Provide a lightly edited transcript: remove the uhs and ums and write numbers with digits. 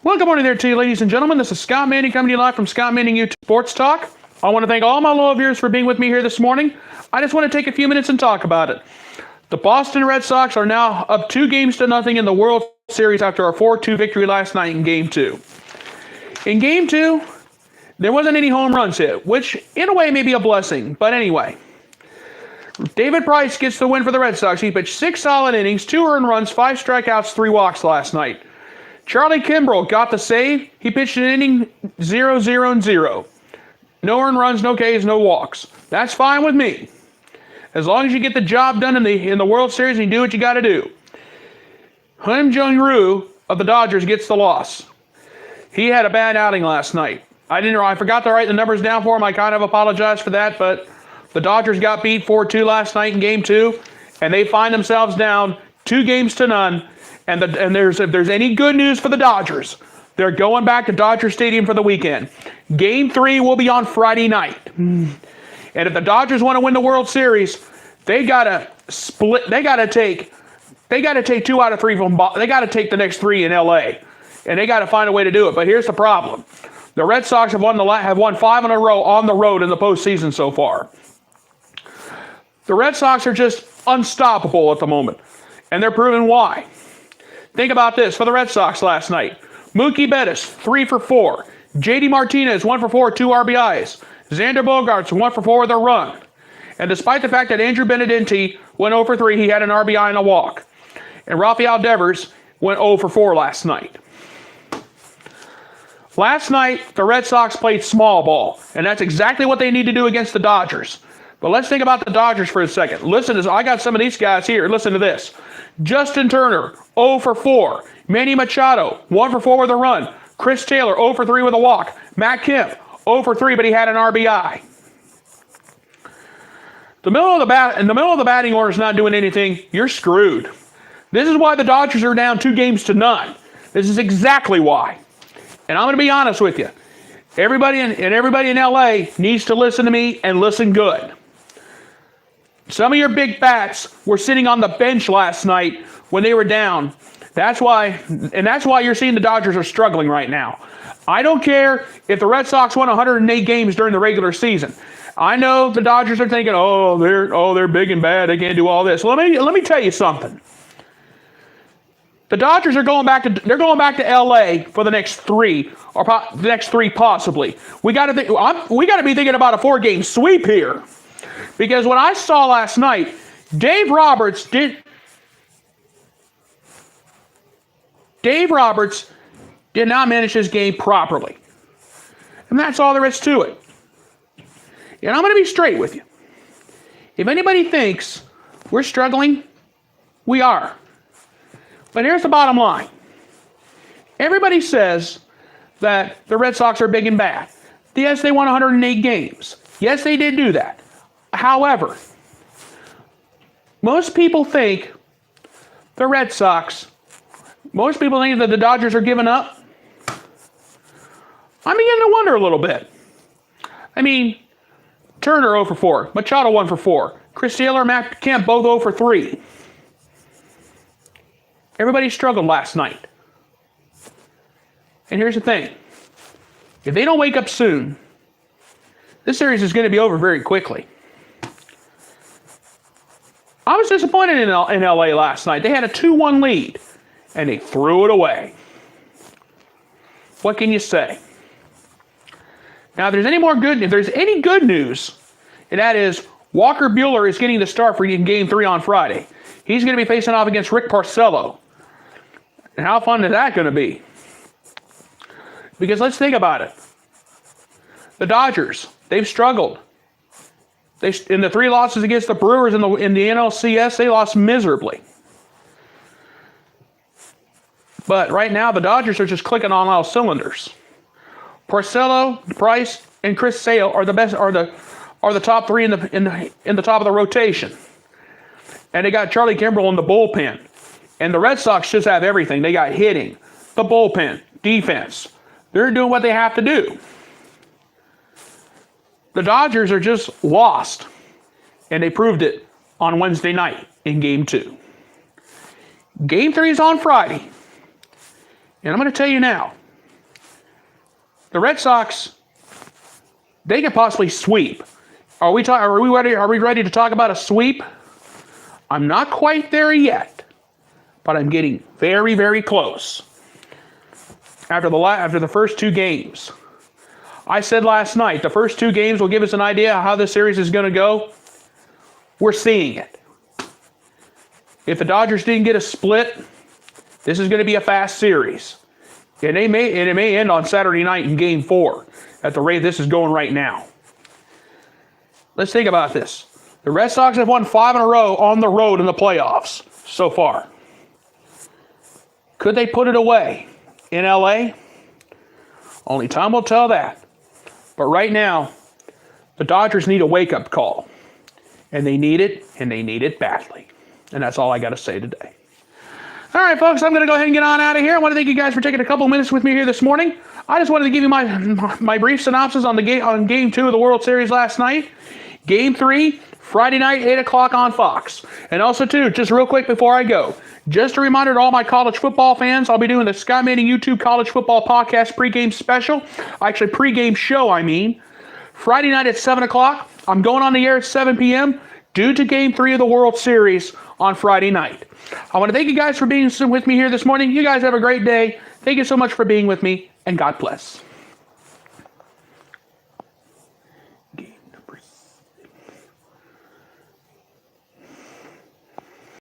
Well, good morning there to you, ladies and gentlemen. This is Scott Manning coming to you live from Scott Manning YouTube Sports Talk. I want to thank all my loyal viewers for being with me here this morning. I just want to take a few minutes and talk about it. The Boston Red Sox are now up 2-0 in the World Series after a 4-2 victory last night in Game 2. In Game 2, there wasn't any home runs hit, which in a way may be a blessing, but anyway. David Price gets the win for the Red Sox. He pitched 6 solid innings, 2 earned runs, 5 strikeouts, 3 walks last night. Charlie Kimbrell got the save. He pitched an inning 0-0-0. No earned runs, no Ks, no walks. That's fine with me. As long as you get the job done in the World Series and you do what you got to do. Hyun Jung-roo of the Dodgers gets the loss. He had a bad outing last night. I forgot to write the numbers down for him. I kind of apologize for that, but the Dodgers got beat 4-2 last night in Game 2, and they find themselves down 2-0. And if there's any good news for the Dodgers, they're going back to Dodger Stadium for the weekend. Game 3 will be on Friday night. And if the Dodgers want to win the World Series, they gotta split. They gotta take 2 out of 3 from. They gotta take the next 3 in LA, and they gotta find a way to do it. But here's the problem: the Red Sox have won 5 in a row on the road in the postseason so far. The Red Sox are just unstoppable at the moment, and they're proving why. Think about this for the Red Sox last night. Mookie Betts, 3 for 4. JD Martinez, 1 for 4, 2 RBIs. Xander Bogaerts, 1 for 4 with a run. And despite the fact that Andrew Benintendi went 0 for 3, he had an RBI and a walk. And Rafael Devers went 0 for 4 last night. Last night, the Red Sox played small ball, and that's exactly what they need to do against the Dodgers. But let's think about the Dodgers for a second. Listen, I got some of these guys here. Listen to this. Justin Turner, 0 for 4. Manny Machado, 1 for 4 with a run. Chris Taylor, 0 for 3 with a walk. Matt Kemp, 0 for 3, but he had an RBI. In the middle of the batting order is not doing anything. You're screwed. This is why the Dodgers are down 2-0. This is exactly why. And I'm going to be honest with you. Everybody in LA needs to listen to me and listen good. Some of your big bats were sitting on the bench last night when they were down. That's why you're seeing the Dodgers are struggling right now. I don't care if the Red Sox won 108 games during the regular season. I know the Dodgers are thinking, they're big and bad. They can't do all this. Let me tell you something. The Dodgers are going back to LA for the next 3 or the next 3 possibly. We got to be thinking about a 4-game sweep here. Because what I saw last night, Dave Roberts did not manage his game properly. And that's all there is to it. And I'm going to be straight with you. If anybody thinks we're struggling, we are. But here's the bottom line. Everybody says that the Red Sox are big and bad. Yes, they won 108 games. Yes, they did do that. However, most people think the Red Sox, most people think that the Dodgers are giving up. I'm beginning to wonder a little bit. I mean, Turner 0 for 4, Machado 1 for 4, Chris Taylor and Matt Kemp both 0 for 3. Everybody struggled last night. And here's the thing. If they don't wake up soon, this series is going to be over very quickly. I was disappointed in LA last night. They had a 2-1 lead, and they threw it away. What can you say? Now, if there's any good news, and that is Walker Buehler is getting the start for in Game 3 on Friday. He's going to be facing off against Rick Porcello. And how fun is that going to be? Because let's think about it. The Dodgers, they've struggled. In the 3 losses against the Brewers in the NLCS, they lost miserably. But right now, the Dodgers are just clicking on all cylinders. Porcello, Price, and Chris Sale are the best. Are the top 3 in the top of the rotation. And they got Charlie Kimbrell in the bullpen. And the Red Sox just have everything. They got hitting, the bullpen, defense. They're doing what they have to do. The Dodgers are just lost, and they proved it on Wednesday night in Game 2. Game 3 is on Friday, and I'm going to tell you now, The Red Sox, they could possibly sweep. Are we ready to talk about a sweep? I'm not quite there yet, but I'm getting very, very close. After the first two games, I said last night the first two games will give us an idea of how this series is going to go. We're seeing it. If the Dodgers didn't get a split, this is going to be a fast series. And it may end on Saturday night in Game 4 at the rate this is going right now. Let's think about this. The Red Sox have won 5 in a row on the road in the playoffs so far. Could they put it away in LA? Only time will tell that. But right now, the Dodgers need a wake-up call. And they need it badly. And that's all I got to say today. All right, folks, I'm going to go ahead and get on out of here. I want to thank you guys for taking a couple minutes with me here this morning. I just wanted to give you my brief synopsis on Game 2 of the World Series last night. Game 3, Friday night, 8 o'clock on Fox. And also, too, just real quick before I go, just a reminder to all my college football fans, I'll be doing the Scott Manning YouTube College Football Podcast pregame special. Actually, pregame show, Friday night at 7 o'clock. I'm going on the air at 7 p.m. due to Game 3 of the World Series on Friday night. I want to thank you guys for being with me here this morning. You guys have a great day. Thank you so much for being with me, and God bless.